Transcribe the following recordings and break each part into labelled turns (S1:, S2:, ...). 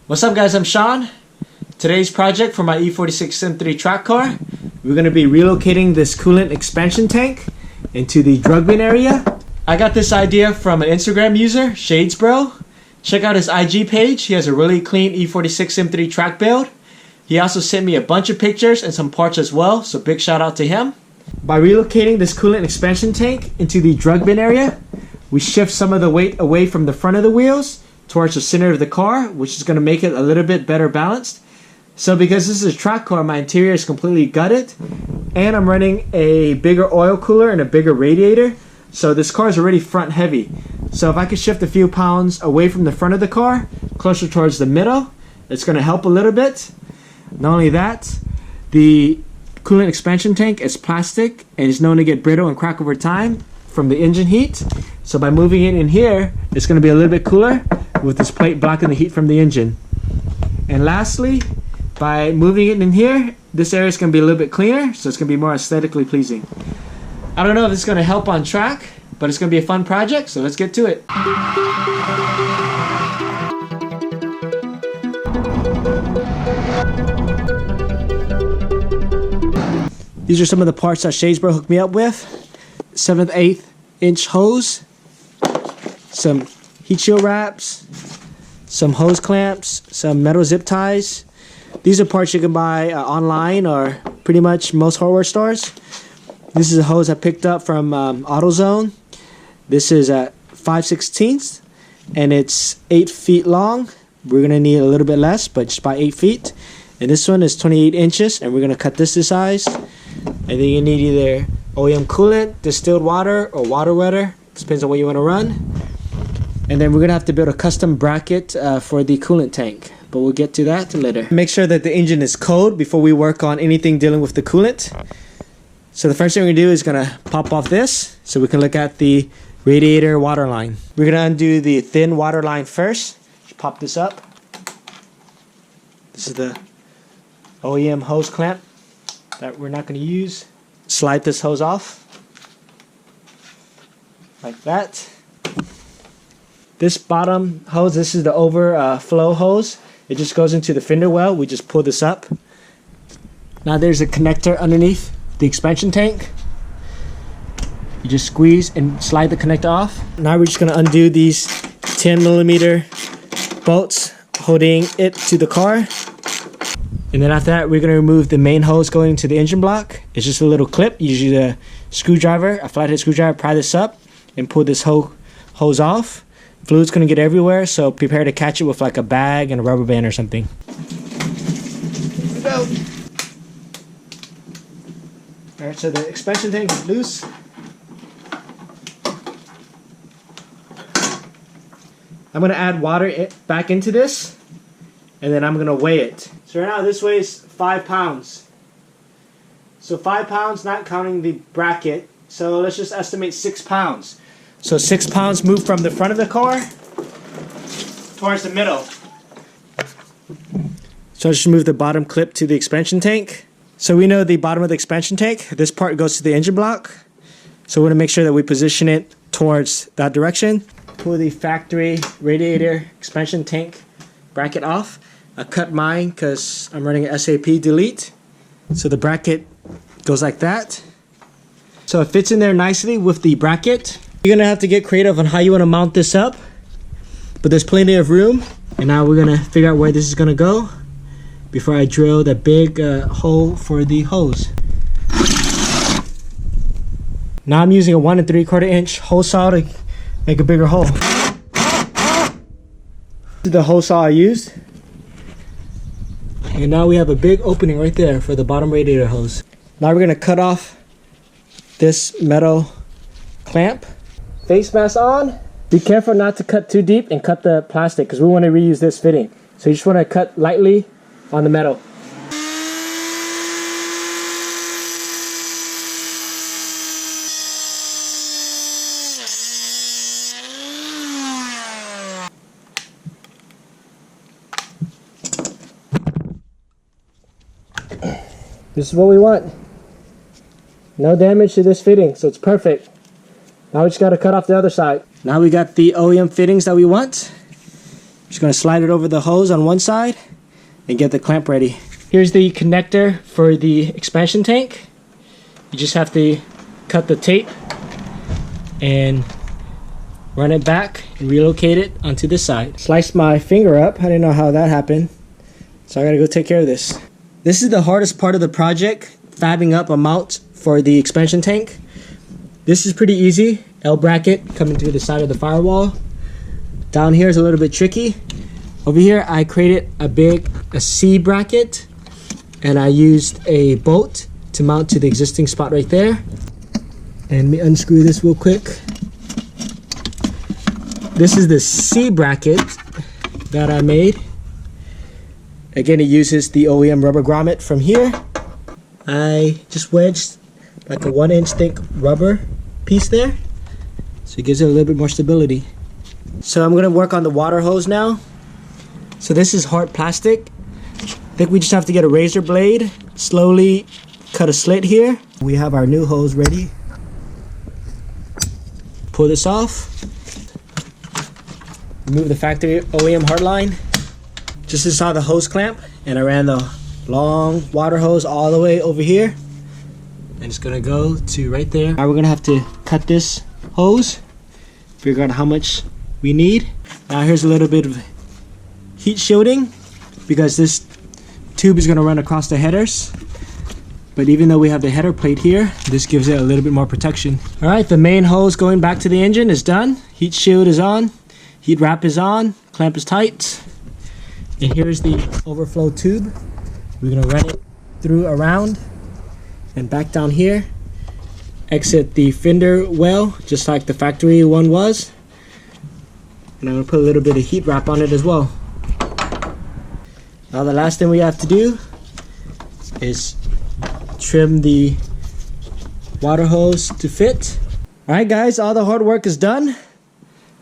S1: What's up guys, I'm Sean. Today's project for my E46 Sim3 track car, we're going to be relocating this coolant expansion tank into the drug bin area. I got this idea from an Instagram user, Shadesbro. Check out his IG page, he has a really clean E46 Sim3 track build. He also sent me a bunch of pictures and some parts as well, so big shout out to him. By relocating this coolant expansion tank into the drug bin area, we shift some of the weight away from the front of the wheels towards the center of the car, which is going to make it a little bit better balanced. So because this is a track car, my interior is completely gutted, and I'm running a bigger oil cooler and a bigger radiator, so this car is already front heavy. So if I could shift a few pounds away from the front of the car, closer towards the middle, it's going to help a little bit. Not only that, the coolant expansion tank is plastic and is known to get brittle and crack over time from the engine heat. So by moving it in here, it's going to be a little bit cooler with this plate blocking the heat from the engine. And lastly, by moving it in here, this area is going to be a little bit cleaner, so it's going to be more aesthetically pleasing. I don't know if it's going to help on track, but it's going to be a fun project, so let's get to it. These are some of the parts that Shadesbro hooked me up with. 7th, 8th inch hose, some heat shield wraps, some hose clamps, some metal zip ties. These are parts you can buy online or pretty much most hardware stores. This is a hose I picked up from AutoZone. This is at 5/16 and it's 8 feet long. We're gonna need a little bit less, but just by 8 feet. And this one is 28 inches, and we're gonna cut this to size. And then you need either OEM coolant, distilled water, or water wetter. Depends on what you want to run. And then we're gonna have to build a custom bracket for the coolant tank, but we'll get to that later. Make sure that the engine is cold before we work on anything dealing with the coolant. So the first thing we're gonna do is gonna pop off this so we can look at the radiator water line. We're gonna undo the thin water line first. Just pop this up. This is the OEM hose clamp that we're not gonna use. Slide this hose off like that. This bottom hose, this is the overflow hose. It just goes into the fender well. We just pull this up. Now there's a connector underneath the expansion tank. You just squeeze and slide the connector off. Now we're just gonna undo these 10mm bolts holding it to the car. And then after that, we're gonna remove the main hose going into the engine block. It's just a little clip, usually a screwdriver, a flathead screwdriver. Pry this up and pull this hose off. Fluid's gonna get everywhere, so prepare to catch it with like a bag and a rubber band or something. Here we go. Alright, so the expansion tank is loose. I'm gonna add water back into this, and then I'm gonna weigh it. So right now this weighs 5 pounds. So 5 pounds, not counting the bracket. So let's just estimate 6 pounds. So 6 pounds moved from the front of the car towards the middle. So I just move the bottom clip to the expansion tank. So we know the bottom of the expansion tank, this part goes to the engine block. So we're gonna make sure that we position it towards that direction. Pull the factory radiator expansion tank bracket off. I cut mine because I'm running an SAP delete. So the bracket goes like that. So it fits in there nicely with the bracket. You're gonna have to get creative on how you want to mount this up, but there's plenty of room. And now we're gonna figure out where this is gonna go before I drill the big hole for the hose. Now I'm using a 1 3/4 inch hole saw to make a bigger hole. This is the hole saw I used. And now we have a big opening right there for the bottom radiator hose. Now we're gonna cut off this metal clamp. Face mask on. Be careful not to cut too deep and cut the plastic because we want to reuse this fitting. So you just want to cut lightly on the metal. This is what we want. No damage to this fitting, so it's perfect. Now we just got to cut off the other side. Now we got the OEM fittings that we want. Just going to slide it over the hose on one side and get the clamp ready. Here's the connector for the expansion tank. You just have to cut the tape and run it back and relocate it onto this side. Sliced my finger up. I didn't know how that happened, so I gotta go take care of this. This is the hardest part of the project, fabbing up a mount for the expansion tank. This is pretty easy. L bracket coming through the side of the firewall. Down here is a little bit tricky. Over here I created a C bracket, and I used a bolt to mount to the existing spot right there. And let me unscrew this real quick. This is the C bracket that I made. Again, it uses the OEM rubber grommet from here. I just wedged like a 1-inch thick rubber piece there, so it gives it a little bit more stability. So I'm gonna work on the water hose now. So this is hard plastic. I think we just have to get a razor blade, slowly cut a slit here. We have our new hose ready. Pull this off. Remove the factory OEM hardline. Just saw the hose clamp, and I ran the long water hose all the way over here. And it's gonna go to right there. Now we're gonna have to cut this hose, figure out how much we need. Now here's a little bit of heat shielding because this tube is gonna run across the headers. But even though we have the header plate here, this gives it a little bit more protection. All right, the main hose going back to the engine is done. Heat shield is on, heat wrap is on, clamp is tight. And here's the overflow tube. We're gonna run it through around and back down here. Exit the fender well, just like the factory one was. And I'm gonna put a little bit of heat wrap on it as well. Now the last thing we have to do is trim the water hose to fit. Alright guys, all the hard work is done.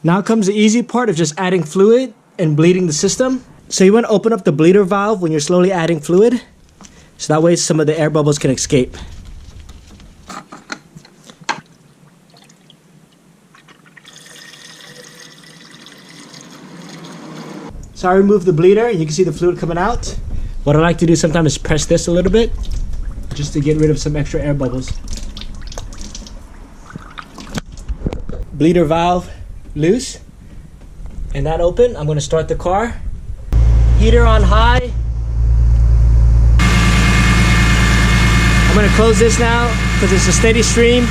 S1: Now comes the easy part of just adding fluid and bleeding the system. So you want to open up the bleeder valve when you're slowly adding fluid, so that way some of the air bubbles can escape. So I removed the bleeder, you can see the fluid coming out. What I like to do sometimes is press this a little bit, just to get rid of some extra air bubbles. Bleeder valve loose, and that open. I'm going to start the car. Heater on high. I'm going to close this now because it's a steady stream.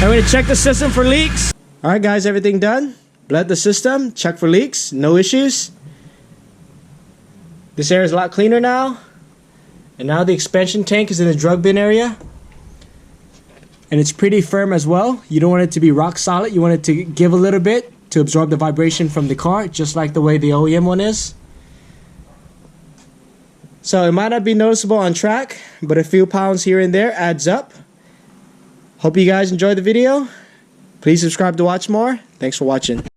S1: I'm going to check the system for leaks. Alright guys, everything done. Bled the system, check for leaks, no issues. This air is a lot cleaner now. And now the expansion tank is in the drug bin area. And it's pretty firm as well. You don't want it to be rock solid. You want it to give a little bit to absorb the vibration from the car, just like the way the OEM one is. So it might not be noticeable on track, but a few pounds here and there adds up. Hope you guys enjoyed the video. Please subscribe to watch more. Thanks for watching.